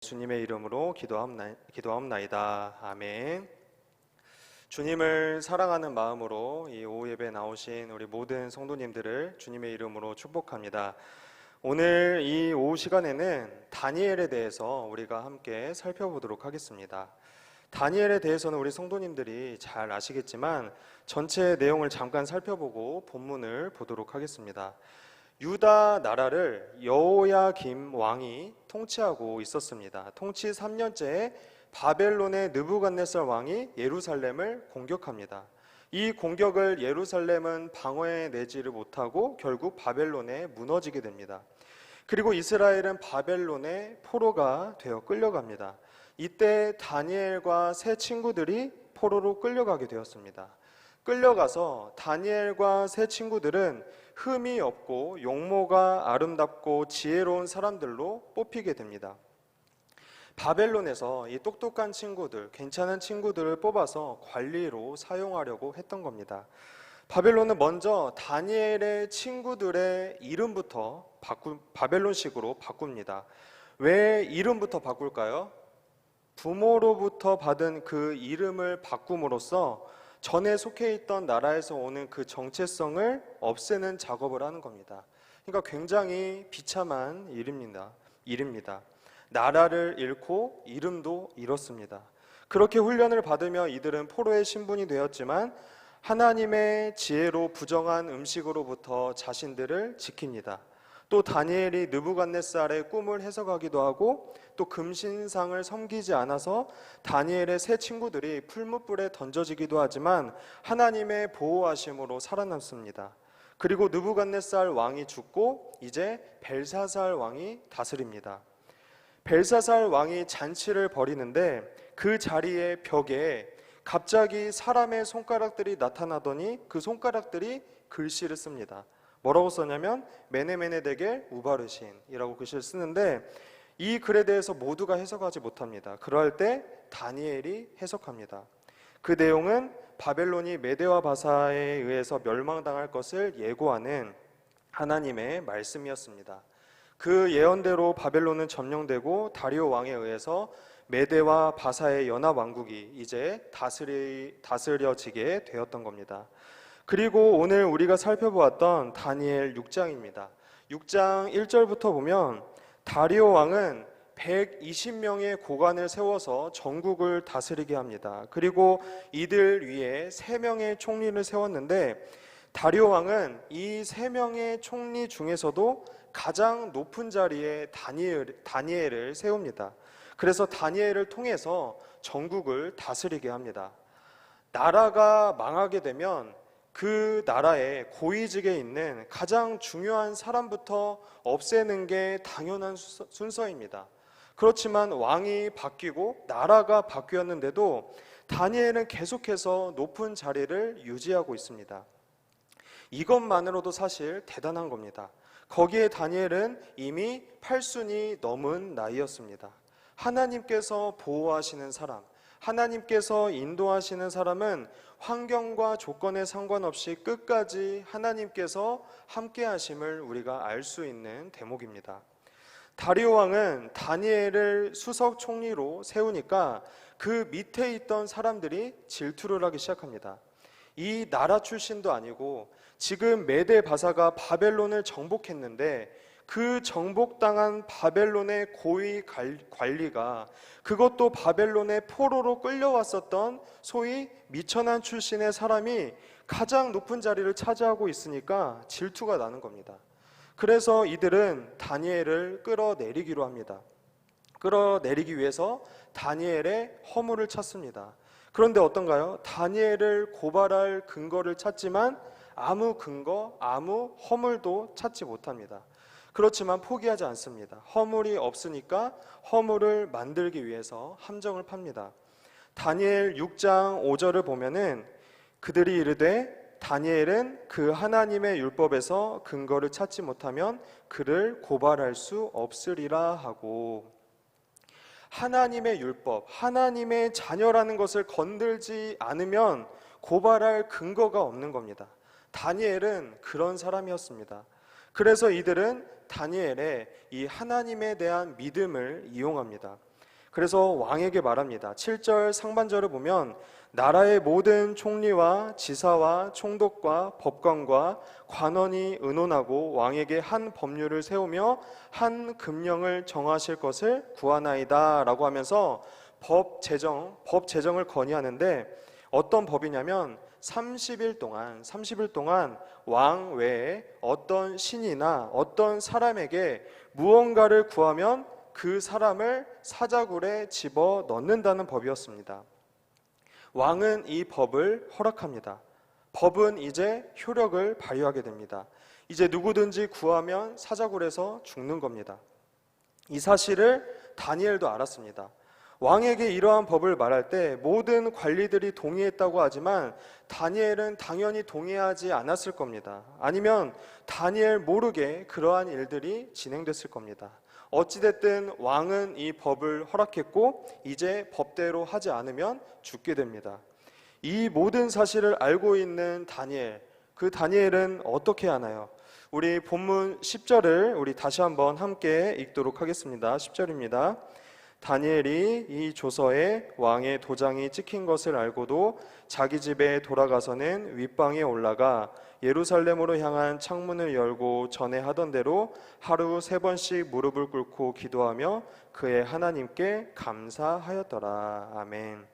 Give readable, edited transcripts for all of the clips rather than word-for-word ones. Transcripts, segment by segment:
주님의 이름으로 기도하옵나이다. 아멘. 주님을 사랑하는 마음으로 이 오후 예배에 나오신 우리 모든 성도님들을 주님의 이름으로 축복합니다. 오늘 이 오후 시간에는 다니엘에 대해서 우리가 함께 살펴보도록 하겠습니다. 다니엘에 대해서는 우리 성도님들이 잘 아시겠지만 전체 내용을 잠깐 살펴보고 본문을 보도록 하겠습니다. 유다 나라를 여호야김 왕이 통치하고 있었습니다. 통치 3년째에 바벨론의 느부갓네살 왕이 예루살렘을 공격합니다. 이 공격을 예루살렘은 방어해내지를 못하고 결국 바벨론에 무너지게 됩니다. 그리고 이스라엘은 바벨론의 포로가 되어 끌려갑니다. 이때 다니엘과 세 친구들이 포로로 끌려가게 되었습니다. 끌려가서 다니엘과 세 친구들은 흠이 없고 용모가 아름답고 지혜로운 사람들로 뽑히게 됩니다. 바벨론에서 이 똑똑한 친구들, 괜찮은 친구들을 뽑아서 관리로 사용하려고 했던 겁니다. 바벨론은 먼저 다니엘의 친구들의 이름부터 바벨론식으로 바꿉니다. 왜 이름부터 바꿀까요? 부모로부터 받은 그 이름을 바꿈으로써 전에 속해 있던 나라에서 오는 그 정체성을 없애는 작업을 하는 겁니다. 그러니까 굉장히 비참한 일입니다. 나라를 잃고 이름도 잃었습니다. 그렇게 훈련을 받으며 이들은 포로의 신분이 되었지만 하나님의 지혜로 부정한 음식으로부터 자신들을 지킵니다. 또 다니엘이 느부갓네살의 꿈을 해석하기도 하고 또 금신상을 섬기지 않아서 다니엘의 세 친구들이 풀무불에 던져지기도 하지만 하나님의 보호하심으로 살아남습니다. 그리고 느부갓네살 왕이 죽고 이제 벨사살 왕이 다스립니다. 벨사살 왕이 잔치를 벌이는데 그 자리의 벽에 갑자기 사람의 손가락들이 나타나더니 그 손가락들이 글씨를 씁니다. 뭐라고 썼냐면 메네메네데겔 우바르신이라고 글씨를 쓰는데 이 글에 대해서 모두가 해석하지 못합니다. 그럴 때 다니엘이 해석합니다. 그 내용은 바벨론이 메대와 바사에 의해서 멸망당할 것을 예고하는 하나님의 말씀이었습니다. 그 예언대로 바벨론은 점령되고 다리오 왕에 의해서 메대와 바사의 연합 왕국이 이제 다스려지게 되었던 겁니다. 그리고 오늘 우리가 살펴보았던 다니엘 6장입니다. 6장 1절부터 보면 다리오 왕은 120명의 고관을 세워서 전국을 다스리게 합니다. 그리고 이들 위에 3명의 총리를 세웠는데 다리오 왕은 이 3명의 총리 중에서도 가장 높은 자리에 다니엘을 세웁니다. 그래서 다니엘을 통해서 전국을 다스리게 합니다. 나라가 망하게 되면 그 나라의 고위직에 있는 가장 중요한 사람부터 없애는 게 당연한 순서입니다. 그렇지만 왕이 바뀌고 나라가 바뀌었는데도 다니엘은 계속해서 높은 자리를 유지하고 있습니다. 이것만으로도 사실 대단한 겁니다. 거기에 다니엘은 이미 8순이 넘은 나이였습니다. 하나님께서 보호하시는 사람, 하나님께서 인도하시는 사람은 환경과 조건에 상관없이 끝까지 하나님께서 함께 하심을 우리가 알 수 있는 대목입니다. 다리오 왕은 다니엘을 수석 총리로 세우니까 그 밑에 있던 사람들이 질투를 하기 시작합니다. 이 나라 출신도 아니고 지금 메대 바사가 바벨론을 정복했는데 그 정복당한 바벨론의 고위 관리가 그것도 바벨론의 포로로 끌려왔었던 소위 미천한 출신의 사람이 가장 높은 자리를 차지하고 있으니까 질투가 나는 겁니다. 그래서 이들은 다니엘을 끌어내리기로 합니다. 끌어내리기 위해서 다니엘의 허물을 찾습니다. 그런데 어떤가요? 다니엘을 고발할 근거를 찾지만 아무 근거, 아무 허물도 찾지 못합니다. 그렇지만 포기하지 않습니다. 허물이 없으니까 허물을 만들기 위해서 함정을 팝니다. 다니엘 6장 5절을 보면은 그들이 이르되 다니엘은 그 하나님의 율법에서 근거를 찾지 못하면 그를 고발할 수 없으리라 하고, 하나님의 율법, 하나님의 자녀라는 것을 건들지 않으면 고발할 근거가 없는 겁니다. 다니엘은 그런 사람이었습니다. 그래서 이들은 다니엘의 이 하나님에 대한 믿음을 이용합니다. 그래서 왕에게 말합니다. 7절 상반절을 보면 나라의 모든 총리와 지사와 총독과 법관과 관원이 의논하고 왕에게 한 법률을 세우며 한 금령을 정하실 것을 구하나이다 라고 하면서 법 제정을 건의하는데, 어떤 법이냐면 30일 동안 왕 외에 어떤 신이나 어떤 사람에게 무언가를 구하면 그 사람을 사자굴에 집어 넣는다는 법이었습니다. 왕은 이 법을 허락합니다. 법은 이제 효력을 발휘하게 됩니다. 이제 누구든지 구하면 사자굴에서 죽는 겁니다. 이 사실을 다니엘도 알았습니다. 왕에게 이러한 법을 말할 때 모든 관리들이 동의했다고 하지만 다니엘은 당연히 동의하지 않았을 겁니다. 아니면 다니엘 모르게 그러한 일들이 진행됐을 겁니다. 어찌됐든 왕은 이 법을 허락했고 이제 법대로 하지 않으면 죽게 됩니다. 이 모든 사실을 알고 있는 다니엘, 그 다니엘은 어떻게 하나요? 우리 본문 10절을 우리 다시 한번 함께 읽도록 하겠습니다. 10절입니다. 다니엘이 이 조서에 왕의 도장이 찍힌 것을 알고도 자기 집에 돌아가서는 윗방에 올라가 예루살렘으로 향한 창문을 열고 전에 하던 대로 하루 3번씩 무릎을 꿇고 기도하며 그의 하나님께 감사하였더라. 아멘.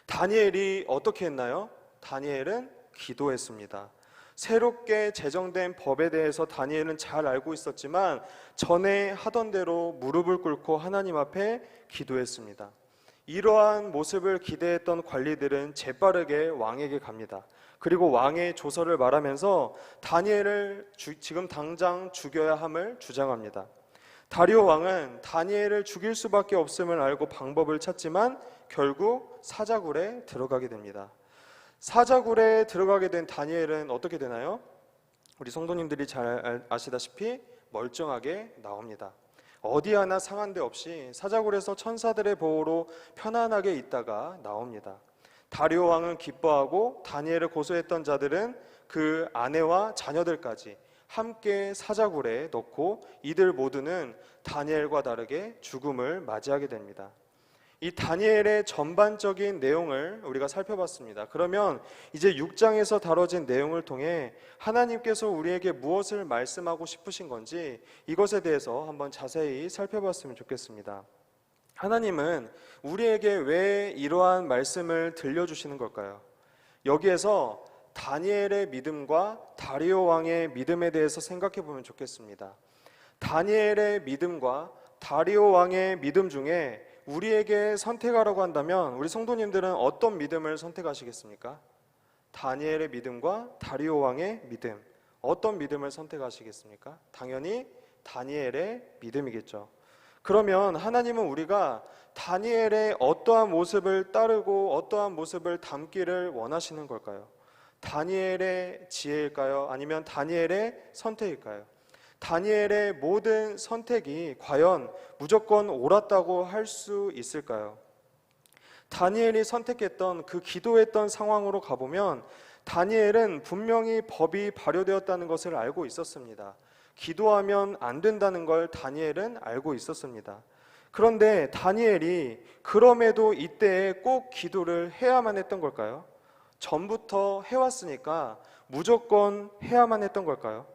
다니엘이 어떻게 했나요? 다니엘은 기도했습니다. 새롭게 제정된 법에 대해서 다니엘은 잘 알고 있었지만 전에 하던 대로 무릎을 꿇고 하나님 앞에 기도했습니다. 이러한 모습을 기대했던 관리들은 재빠르게 왕에게 갑니다. 그리고 왕의 조서를 말하면서 다니엘을 지금 당장 죽여야 함을 주장합니다. 다리오 왕은 다니엘을 죽일 수밖에 없음을 알고 방법을 찾지만 결국 사자굴에 들어가게 됩니다. 사자굴에 들어가게 된 다니엘은 어떻게 되나요? 우리 성도님들이 잘 아시다시피 멀쩡하게 나옵니다. 어디 하나 상한 데 없이 사자굴에서 천사들의 보호로 편안하게 있다가 나옵니다. 다리오 왕은 기뻐하고 다니엘을 고소했던 자들은 그 아내와 자녀들까지 함께 사자굴에 넣고 이들 모두는 다니엘과 다르게 죽음을 맞이하게 됩니다. 이 다니엘의 전반적인 내용을 우리가 살펴봤습니다. 그러면 이제 6장에서 다뤄진 내용을 통해 하나님께서 우리에게 무엇을 말씀하고 싶으신 건지 이것에 대해서 한번 자세히 살펴봤으면 좋겠습니다. 하나님은 우리에게 왜 이러한 말씀을 들려주시는 걸까요? 여기에서 다니엘의 믿음과 다리오 왕의 믿음에 대해서 생각해 보면 좋겠습니다. 다니엘의 믿음과 다리오 왕의 믿음 중에 우리에게 선택하라고 한다면 우리 성도님들은 어떤 믿음을 선택하시겠습니까? 다니엘의 믿음과 다리오 왕의 믿음, 어떤 믿음을 선택하시겠습니까? 당연히 다니엘의 믿음이겠죠. 그러면 하나님은 우리가 다니엘의 어떠한 모습을 따르고 어떠한 모습을 담기를 원하시는 걸까요? 다니엘의 지혜일까요? 아니면 다니엘의 선택일까요? 다니엘의 모든 선택이 과연 무조건 옳았다고 할 수 있을까요? 다니엘이 선택했던 그 기도했던 상황으로 가보면 다니엘은 분명히 법이 발효되었다는 것을 알고 있었습니다. 기도하면 안 된다는 걸 다니엘은 알고 있었습니다. 그런데 다니엘이 그럼에도 이때에 꼭 기도를 해야만 했던 걸까요? 전부터 해왔으니까 무조건 해야만 했던 걸까요?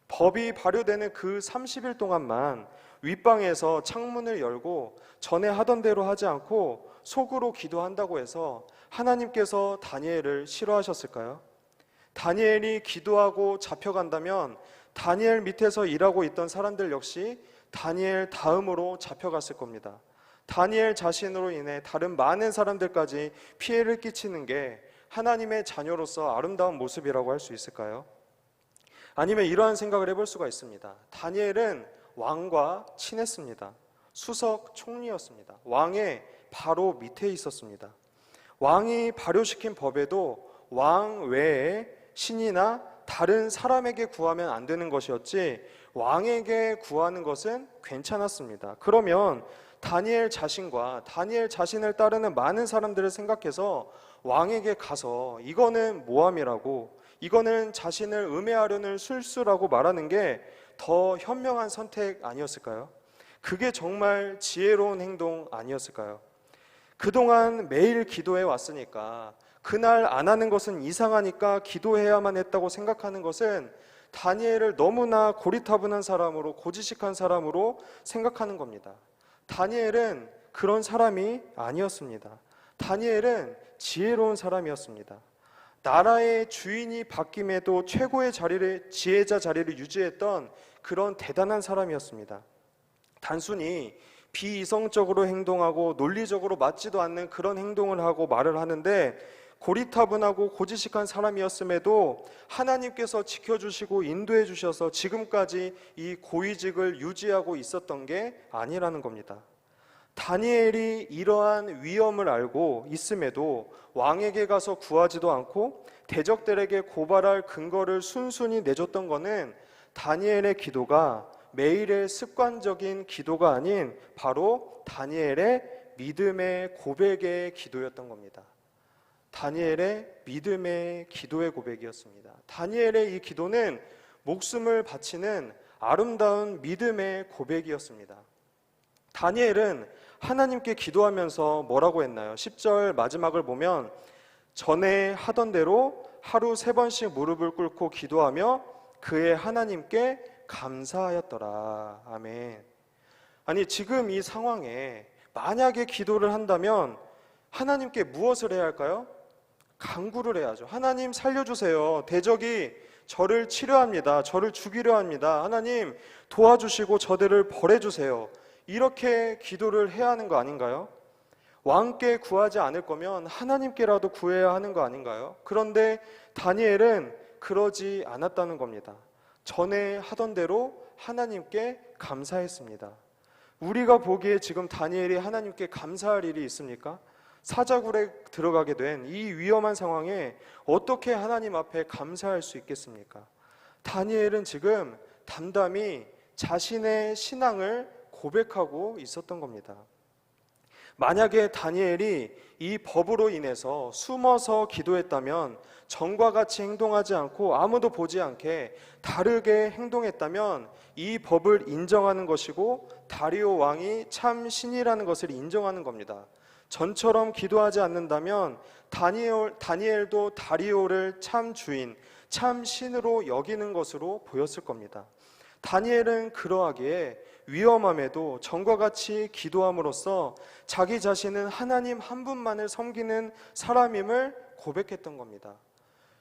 법이 발효되는 그 30일 동안만 윗방에서 창문을 열고 전에 하던 대로 하지 않고 속으로 기도한다고 해서 하나님께서 다니엘을 싫어하셨을까요? 다니엘이 기도하고 잡혀간다면 다니엘 밑에서 일하고 있던 사람들 역시 다니엘 다음으로 잡혀갔을 겁니다. 다니엘 자신으로 인해 다른 많은 사람들까지 피해를 끼치는 게 하나님의 자녀로서 아름다운 모습이라고 할 수 있을까요? 아니면 이러한 생각을 해볼 수가 있습니다. 다니엘은 왕과 친했습니다. 수석 총리였습니다. 왕의 바로 밑에 있었습니다. 왕이 발효시킨 법에도 왕 외에 신이나 다른 사람에게 구하면 안 되는 것이었지 왕에게 구하는 것은 괜찮았습니다. 그러면 다니엘 자신과 다니엘 자신을 따르는 많은 사람들을 생각해서 왕에게 가서 이거는 모함이라고, 이거는 자신을 음해하려는 술수라고 말하는 게 더 현명한 선택 아니었을까요? 그게 정말 지혜로운 행동 아니었을까요? 그동안 매일 기도해 왔으니까 그날 안 하는 것은 이상하니까 기도해야만 했다고 생각하는 것은 다니엘을 너무나 고리타분한 사람으로, 고지식한 사람으로 생각하는 겁니다. 다니엘은 그런 사람이 아니었습니다. 다니엘은 지혜로운 사람이었습니다. 나라의 주인이 바뀜에도 최고의 자리를, 지혜자 자리를 유지했던 그런 대단한 사람이었습니다. 단순히 비이성적으로 행동하고 논리적으로 맞지도 않는 그런 행동을 하고 말을 하는데, 고리타분하고 고지식한 사람이었음에도 하나님께서 지켜주시고 인도해 주셔서 지금까지 이 고위직을 유지하고 있었던 게 아니라는 겁니다. 다니엘이 이러한 위험을 알고 있음에도 왕에게 가서 구하지도 않고 대적들에게 고발할 근거를 순순히 내줬던 것은 다니엘의 기도가 매일의 습관적인 기도가 아닌 바로 다니엘의 믿음의 고백의 기도였던 겁니다. 다니엘의 믿음의 기도의 고백이었습니다. 다니엘의 이 기도는 목숨을 바치는 아름다운 믿음의 고백이었습니다. 다니엘은 하나님께 기도하면서 뭐라고 했나요? 10절 마지막을 보면 전에 하던 대로 하루 3번씩 무릎을 꿇고 기도하며 그의 하나님께 감사하였더라. 아멘. 아니, 지금 이 상황에 만약에 기도를 한다면 하나님께 무엇을 해야 할까요? 간구를 해야죠. 하나님 살려주세요. 대적이 저를 치려합니다. 저를 죽이려 합니다. 하나님 도와주시고 저들을 벌해주세요. 이렇게 기도를 해야 하는 거 아닌가요? 왕께 구하지 않을 거면 하나님께라도 구해야 하는 거 아닌가요? 그런데 다니엘은 그러지 않았다는 겁니다. 전에 하던 대로 하나님께 감사했습니다. 우리가 보기에 지금 다니엘이 하나님께 감사할 일이 있습니까? 사자굴에 들어가게 된 이 위험한 상황에 어떻게 하나님 앞에 감사할 수 있겠습니까? 다니엘은 지금 담담히 자신의 신앙을 고백하고 있었던 겁니다. 만약에 다니엘이 이 법으로 인해서 숨어서 기도했다면, 전과 같이 행동하지 않고 아무도 보지 않게 다르게 행동했다면 이 법을 인정하는 것이고 다리오 왕이 참 신이라는 것을 인정하는 겁니다. 전처럼 기도하지 않는다면 다니엘도 다리오를 참 주인, 참 신으로 여기는 것으로 보였을 겁니다. 다니엘은 그러하기에 위험함에도 전과 같이 기도함으로써 자기 자신은 하나님 한 분만을 섬기는 사람임을 고백했던 겁니다.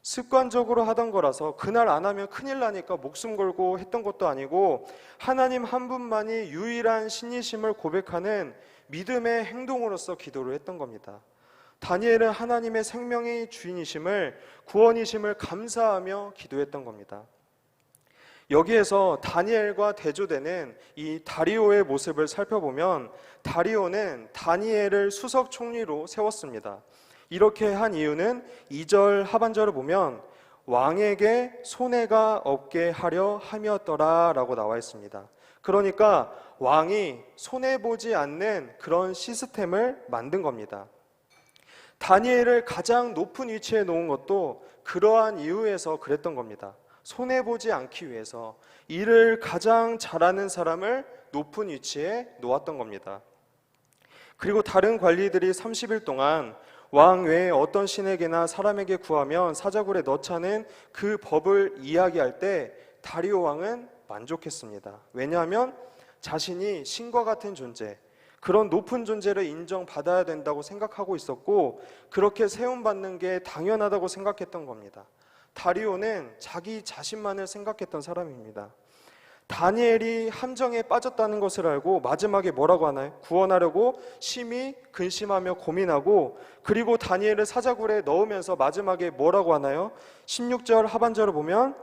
습관적으로 하던 거라서 그날 안 하면 큰일 나니까 목숨 걸고 했던 것도 아니고 하나님 한 분만이 유일한 신이심을 고백하는 믿음의 행동으로서 기도를 했던 겁니다. 다니엘은 하나님의 생명의 주인이심을, 구원이심을 감사하며 기도했던 겁니다. 여기에서 다니엘과 대조되는 이 다리오의 모습을 살펴보면 다리오는 다니엘을 수석 총리로 세웠습니다. 이렇게 한 이유는 2절 하반절을 보면 왕에게 손해가 없게 하려 함이었더라 라고 나와 있습니다. 그러니까 왕이 손해보지 않는 그런 시스템을 만든 겁니다. 다니엘을 가장 높은 위치에 놓은 것도 그러한 이유에서 그랬던 겁니다. 손해보지 않기 위해서 일을 가장 잘하는 사람을 높은 위치에 놓았던 겁니다. 그리고 다른 관리들이 30일 동안 왕 외에 어떤 신에게나 사람에게 구하면 사자굴에 넣자는 그 법을 이야기할 때 다리오 왕은 만족했습니다. 왜냐하면 자신이 신과 같은 존재, 그런 높은 존재를 인정받아야 된다고 생각하고 있었고 그렇게 세움받는 게 당연하다고 생각했던 겁니다. 다리오는 자기 자신만을 생각했던 사람입니다. 다니엘이 함정에 빠졌다는 것을 알고 마지막에 뭐라고 하나요? 구원하려고 심히 근심하며 고민하고, 그리고 다니엘을 사자굴에 넣으면서 마지막에 뭐라고 하나요? 16절 하반절을 보면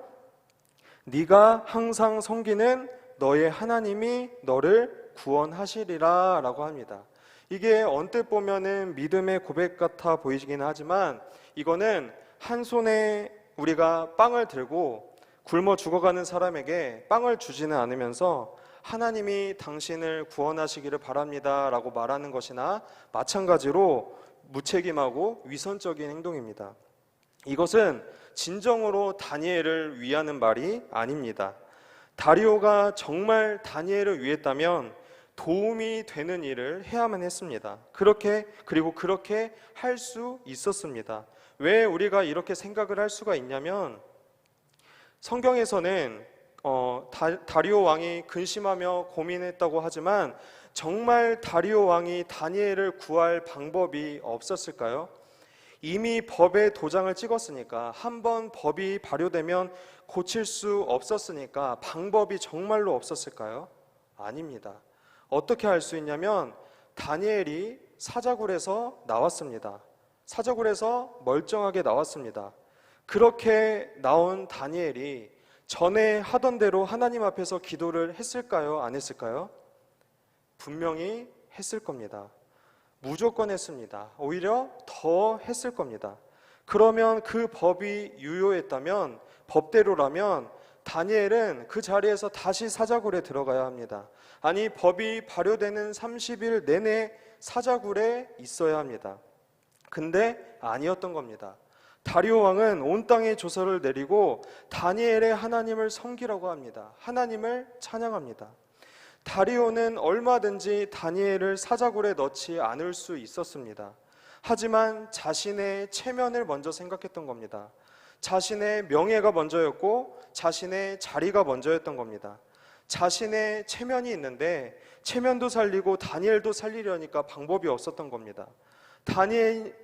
네가 항상 섬기는 너의 하나님이 너를 구원하시리라 라고 합니다. 이게 언뜻 보면은 믿음의 고백 같아 보이기는 하지만 이거는 한 손에 우리가 빵을 들고 굶어 죽어가는 사람에게 빵을 주지는 않으면서 하나님이 당신을 구원하시기를 바랍니다 라고 말하는 것이나 마찬가지로 무책임하고 위선적인 행동입니다. 이것은 진정으로 다니엘을 위하는 말이 아닙니다. 다리오가 정말 다니엘을 위했다면 도움이 되는 일을 해야만 했습니다. 그리고 그렇게 할 수 있었습니다. 왜 우리가 이렇게 생각을 할 수가 있냐면, 성경에서는 다리오 왕이 근심하며 고민했다고 하지만 정말 다리오 왕이 다니엘을 구할 방법이 없었을까요? 이미 법에 도장을 찍었으니까, 한번 법이 발효되면 고칠 수 없었으니까 방법이 정말로 없었을까요? 아닙니다. 어떻게 할 수 있냐면, 다니엘이 사자굴에서 나왔습니다. 사자굴에서 멀쩡하게 나왔습니다. 그렇게 나온 다니엘이 전에 하던 대로 하나님 앞에서 기도를 했을까요? 안 했을까요? 분명히 했을 겁니다. 무조건 했습니다. 오히려 더 했을 겁니다. 그러면 그 법이 유효했다면, 법대로라면 다니엘은 그 자리에서 다시 사자굴에 들어가야 합니다. 아니, 법이 발효되는 30일 내내 사자굴에 있어야 합니다. 근데 아니었던 겁니다. 다리오 왕은 온 땅에 조서를 내리고 다니엘의 하나님을 섬기라고 합니다. 하나님을 찬양합니다. 다리오는 얼마든지 다니엘을 사자굴에 넣지 않을 수 있었습니다. 하지만 자신의 체면을 먼저 생각했던 겁니다. 자신의 명예가 먼저였고 자신의 자리가 먼저였던 겁니다. 자신의 체면이 있는데 체면도 살리고 다니엘도 살리려니까 방법이 없었던 겁니다.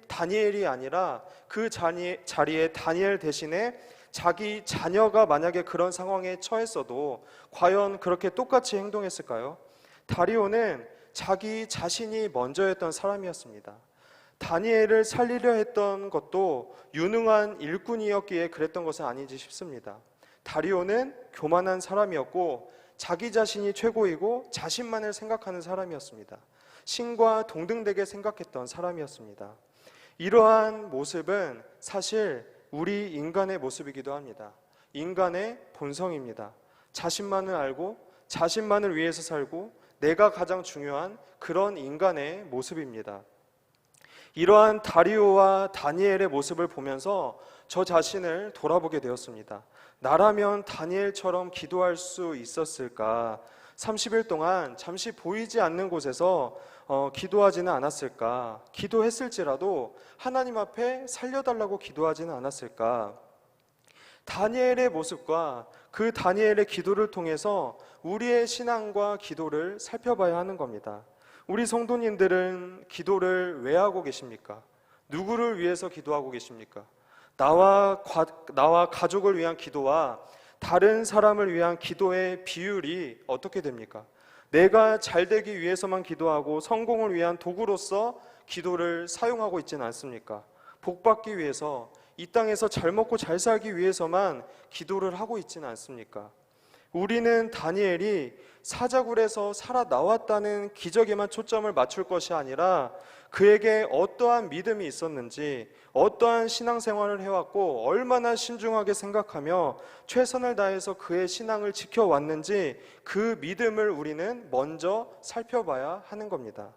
다니엘이 아니라 그 자리에 다니엘 대신에 자기 자녀가 만약에 그런 상황에 처했어도 과연 그렇게 똑같이 행동했을까요? 다리오는 자기 자신이 먼저였던 사람이었습니다. 다니엘을 살리려 했던 것도 유능한 일꾼이었기에 그랬던 것은 아닌지 싶습니다. 다리오는 교만한 사람이었고 자기 자신이 최고이고 자신만을 생각하는 사람이었습니다. 신과 동등되게 생각했던 사람이었습니다. 이러한 모습은 사실 우리 인간의 모습이기도 합니다. 인간의 본성입니다. 자신만을 알고 자신만을 위해서 살고 내가 가장 중요한 그런 인간의 모습입니다. 이러한 다리오와 다니엘의 모습을 보면서 저 자신을 돌아보게 되었습니다. 나라면 다니엘처럼 기도할 수 있었을까? 30일 동안 잠시 보이지 않는 곳에서 기도하지는 않았을까? 기도했을지라도 하나님 앞에 살려달라고 기도하지는 않았을까? 다니엘의 모습과 그 다니엘의 기도를 통해서 우리의 신앙과 기도를 살펴봐야 하는 겁니다. 우리 성도님들은 기도를 왜 하고 계십니까? 누구를 위해서 기도하고 계십니까? 나와 가족을 위한 기도와 다른 사람을 위한 기도의 비율이 어떻게 됩니까? 내가 잘 되기 위해서만 기도하고 성공을 위한 도구로서 기도를 사용하고 있지는 않습니까? 복받기 위해서, 이 땅에서 잘 먹고 잘 살기 위해서만 기도를 하고 있지는 않습니까? 우리는 다니엘이 사자굴에서 살아나왔다는 기적에만 초점을 맞출 것이 아니라 그에게 어떠한 믿음이 있었는지, 어떠한 신앙생활을 해왔고 얼마나 신중하게 생각하며 최선을 다해서 그의 신앙을 지켜왔는지 그 믿음을 우리는 먼저 살펴봐야 하는 겁니다.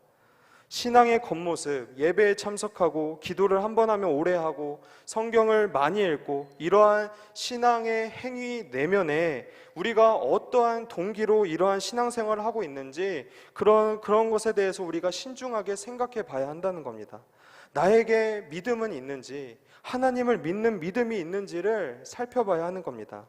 신앙의 겉모습, 예배에 참석하고 기도를 한 번 하면 오래 하고 성경을 많이 읽고 이러한 신앙의 행위 내면에 우리가 어떠한 동기로 이러한 신앙생활을 하고 있는지 그런 것에 대해서 우리가 신중하게 생각해 봐야 한다는 겁니다. 나에게 믿음은 있는지, 하나님을 믿는 믿음이 있는지를 살펴봐야 하는 겁니다.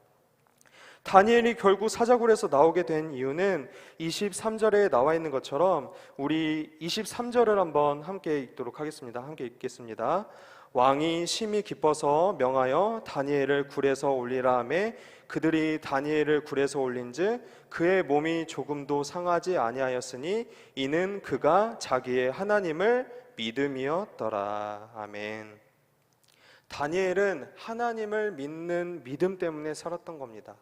다니엘이 결국 사자굴에서 나오게 된 이유는 23절에 나와 있는 것처럼 우리 23절을 한번 함께 읽도록 하겠습니다. 함께 읽겠습니다. 왕이 심히 기뻐서 명하여 다니엘을 굴에서 올리라 하매 그들이 다니엘을 굴에서 올린즉 그의 몸이 조금도 상하지 아니하였으니 이는 그가 자기의 하나님을 믿음이었더라. 아멘. 다니엘은 하나님을 믿는 믿음 때문에 살았던 겁니다.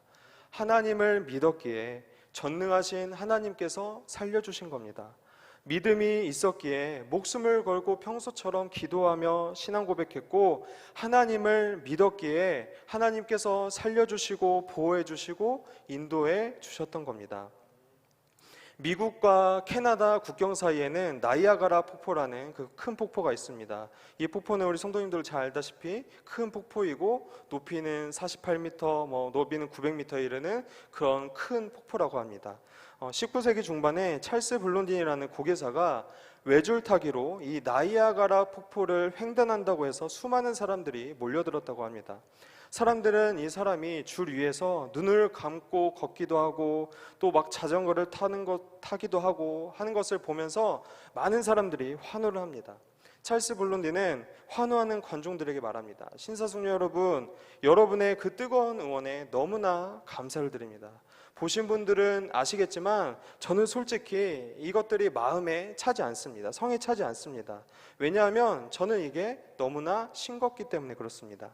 하나님을 믿었기에 전능하신 하나님께서 살려주신 겁니다. 믿음이 있었기에 목숨을 걸고 평소처럼 기도하며 신앙 고백했고 하나님을 믿었기에 하나님께서 살려주시고 보호해 주시고 인도해 주셨던 겁니다. 미국과 캐나다 국경 사이에는 나이아가라 폭포라는 그 큰 폭포가 있습니다. 이 폭포는 우리 성도님들 잘 알다시피 큰 폭포이고 높이는 48m, 너비는 900m에 이르는 그런 큰 폭포라고 합니다. 19세기 중반에 찰스 블론딘이라는 고개사가 외줄타기로 이 나이아가라 폭포를 횡단한다고 해서 수많은 사람들이 몰려들었다고 합니다. 사람들은 이 사람이 줄 위에서 눈을 감고 걷기도 하고 또 막 자전거를 타기도 하고 하는 것을 보면서 많은 사람들이 환호를 합니다. 찰스 블론디는 환호하는 관중들에게 말합니다. 신사숙녀 여러분, 여러분의 그 뜨거운 응원에 너무나 감사를 드립니다. 보신 분들은 아시겠지만 저는 솔직히 이것들이 마음에 차지 않습니다. 성에 차지 않습니다. 왜냐하면 저는 이게 너무나 싱겁기 때문에 그렇습니다.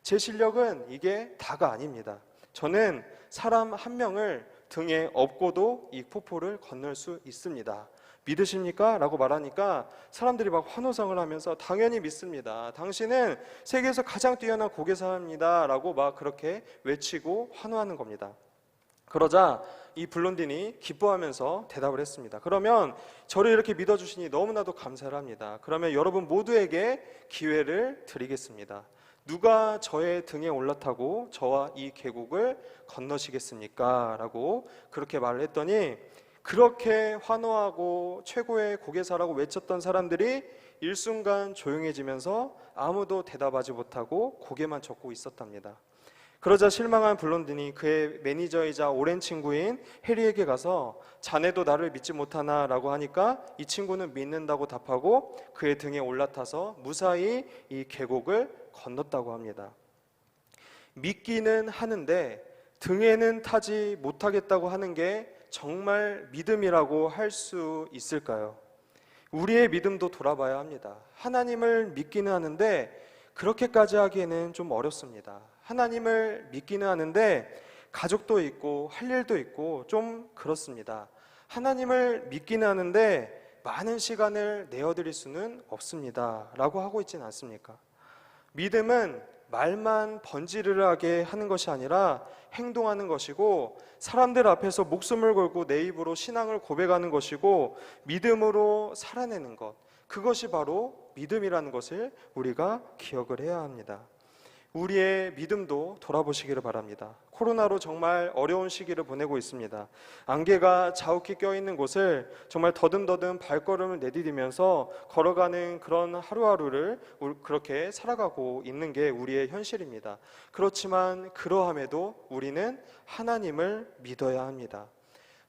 제 실력은 이게 다가 아닙니다. 저는 사람 한 명을 등에 업고도 이 폭포를 건널 수 있습니다. 믿으십니까? 라고 말하니까 사람들이 막 환호성을 하면서 당연히 믿습니다. 당신은 세계에서 가장 뛰어난 고개사입니다. 라고 막 그렇게 외치고 환호하는 겁니다. 그러자 이 블론딘이 기뻐하면서 대답을 했습니다. 그러면 저를 이렇게 믿어주시니 너무나도 감사를 합니다. 그러면 여러분 모두에게 기회를 드리겠습니다. 누가 저의 등에 올라타고 저와 이 계곡을 건너시겠습니까? 라고 그렇게 말을 했더니 그렇게 환호하고 최고의 고개사라고 외쳤던 사람들이 일순간 조용해지면서 아무도 대답하지 못하고 고개만 젓고 있었답니다. 그러자 실망한 블론딘이 그의 매니저이자 오랜 친구인 해리에게 가서 자네도 나를 믿지 못하나? 라고 하니까 이 친구는 믿는다고 답하고 그의 등에 올라타서 무사히 이 계곡을 건넜다고 합니다. 믿기는 하는데 등에는 타지 못하겠다고 하는 게 정말 믿음이라고 할 수 있을까요? 우리의 믿음도 돌아봐야 합니다. 하나님을 믿기는 하는데 그렇게까지 하기에는 좀 어렵습니다. 하나님을 믿기는 하는데 가족도 있고 할 일도 있고 좀 그렇습니다. 하나님을 믿기는 하는데 많은 시간을 내어드릴 수는 없습니다. 라고 하고 있지는 않습니까? 믿음은 말만 번지르르하게 하는 것이 아니라 행동하는 것이고 사람들 앞에서 목숨을 걸고 내 입으로 신앙을 고백하는 것이고 믿음으로 살아내는 것, 그것이 바로 믿음이라는 것을 우리가 기억을 해야 합니다. 우리의 믿음도 돌아보시기를 바랍니다. 코로나로 정말 어려운 시기를 보내고 있습니다. 안개가 자욱히 껴있는 곳을 정말 더듬더듬 발걸음을 내디디면서 걸어가는 그런 하루하루를 그렇게 살아가고 있는 게 우리의 현실입니다. 그렇지만 그러함에도 우리는 하나님을 믿어야 합니다.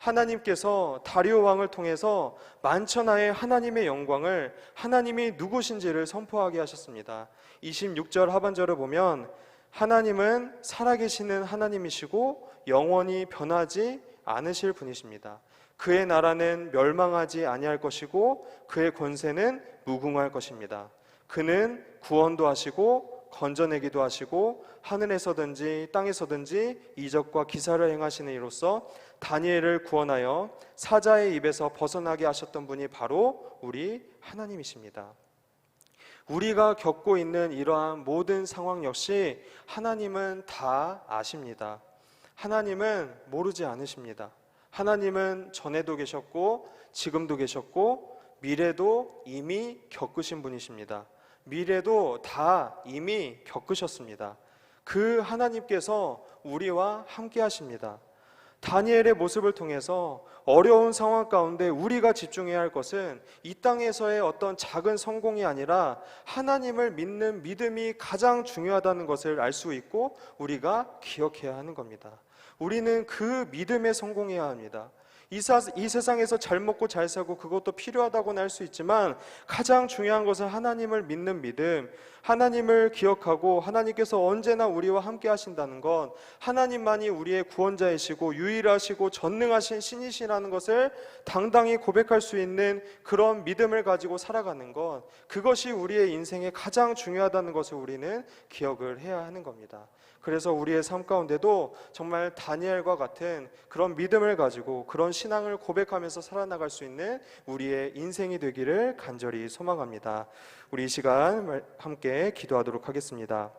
하나님께서 다리오 왕을 통해서 만천하의 하나님의 영광을 하나님이 누구신지를 선포하게 하셨습니다. 26절 하반절을 보면 하나님은 살아계시는 하나님이시고 영원히 변하지 않으실 분이십니다. 그의 나라는 멸망하지 아니할 것이고 그의 권세는 무궁할 것입니다. 그는 구원도 하시고 건져내기도 하시고 하늘에서든지 땅에서든지 이적과 기사를 행하시는 이로써 다니엘을 구원하여 사자의 입에서 벗어나게 하셨던 분이 바로 우리 하나님이십니다. 우리가 겪고 있는 이러한 모든 상황 역시 하나님은 다 아십니다. 하나님은 모르지 않으십니다. 하나님은 전에도 계셨고 지금도 계셨고 미래도 이미 겪으신 분이십니다. 미래도 다 이미 겪으셨습니다. 그 하나님께서 우리와 함께 하십니다. 다니엘의 모습을 통해서 어려운 상황 가운데 우리가 집중해야 할 것은 이 땅에서의 어떤 작은 성공이 아니라 하나님을 믿는 믿음이 가장 중요하다는 것을 알 수 있고 우리가 기억해야 하는 겁니다. 우리는 그 믿음에 성공해야 합니다. 이 세상에서 잘 먹고 잘 살고 그것도 필요하다고는 할 수 있지만 가장 중요한 것은 하나님을 믿는 믿음, 하나님을 기억하고 하나님께서 언제나 우리와 함께 하신다는 것, 하나님만이 우리의 구원자이시고 유일하시고 전능하신 신이시라는 것을 당당히 고백할 수 있는 그런 믿음을 가지고 살아가는 것, 그것이 우리의 인생에 가장 중요하다는 것을 우리는 기억을 해야 하는 겁니다. 그래서 우리의 삶 가운데도 정말 다니엘과 같은 그런 믿음을 가지고 그런 신앙을 고백하면서 살아나갈 수 있는 우리의 인생이 되기를 간절히 소망합니다. 우리 이 시간 함께 기도하도록 하겠습니다.